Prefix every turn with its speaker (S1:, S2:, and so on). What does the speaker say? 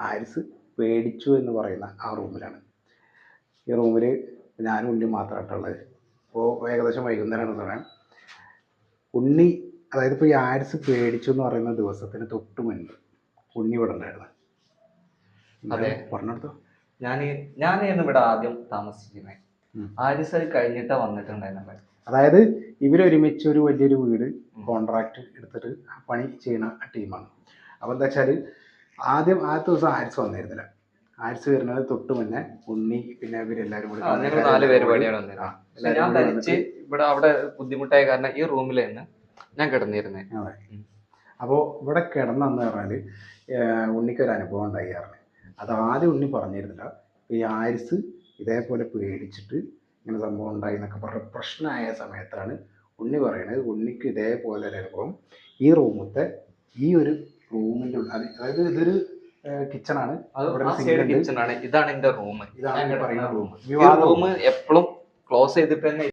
S1: ആരിസ് പേടിച്ചു എന്ന് പറയുന്ന ആ റൂമിലാണ്. ഈ റൂമിൽ ഞാനും ഉണ്ണി മാത്രമായിട്ടുള്ളത്. ഇപ്പോൾ ഏകദേശം വൈകുന്നേരമാണ് പറയാം. ഉണ്ണി, അതായത് ഇപ്പോൾ ഈ ആരിസ് പേടിച്ചു എന്ന് പറയുന്ന ദിവസത്തിന് തൊട്ട് മുൻപ് ഉണ്ണി ഇവിടെ ഉണ്ടായിരുന്നു.
S2: അതെ,
S1: പറഞ്ഞെടുത്തോ.
S2: ഞാനായിരുന്നു ഇവിടെ ആദ്യം താമസിക്കുന്നത്. ആരിസ് അത് കഴിഞ്ഞിട്ടാ വന്നിട്ടുണ്ടായിരുന്നത്.
S1: അതായത് ഇവരൊരുമിച്ച് ഒരു വലിയൊരു വീട് കോൺട്രാക്ട് എടുത്തിട്ട് പണി ചെയ്യുന്ന ടീമാണ്. അപ്പോൾ എന്താ വെച്ചാൽ ആദ്യത്തെ ദിവസം ആരിസ് വന്നിരുന്നില്ല. ആരിസ് വരുന്നത് തൊട്ട് മുന്നേ ഉണ്ണി പിന്നെ ഇവരെല്ലാവരും കൂടി
S2: ഞങ്ങൾ 4 പേര് പണിയാണ് വന്നിരുന്നത്. ഞാൻ തനിച്ച് ഇവിടെ അവിടെ ബുദ്ധിമുട്ടായ കാരണം ഈ റൂമിലായിരുന്നു ഞാൻ കിടന്നിരുന്നത്.
S1: അതെ. അപ്പോൾ ഇവിടെ കിടന്നെന്ന് പറഞ്ഞാൽ ഉണ്ണിക്കൊരു അനുഭവം ഉണ്ടായി പറഞ്ഞു. അത് ആദ്യം ഉണ്ണി പറഞ്ഞിരുന്നില്ല. ഈ ആരിസ് ഇതേപോലെ പേടിച്ചിട്ട് ഇങ്ങനെ സംഭവം ഉണ്ടായി എന്നൊക്കെ പറഞ്ഞ പ്രശ്നമായ സമയത്താണ് ഉണ്ണി പറയുന്നത് ഉണ്ണിക്ക് ഇതേപോലെ ഒരു അനുഭവം ഈ റൂമത്തെ ഈ ഒരു റൂമിൻ്റെ അതായത് ഇതൊരു കിച്ചണാണ്.
S2: കിച്ചണാണ്. ഇതാണ് എന്റെ റൂം.
S1: ഇതാണ് പറയുന്ന റൂം.
S2: റൂം എപ്പോഴും ക്ലോസ് ചെയ്തിട്ട് തന്നെ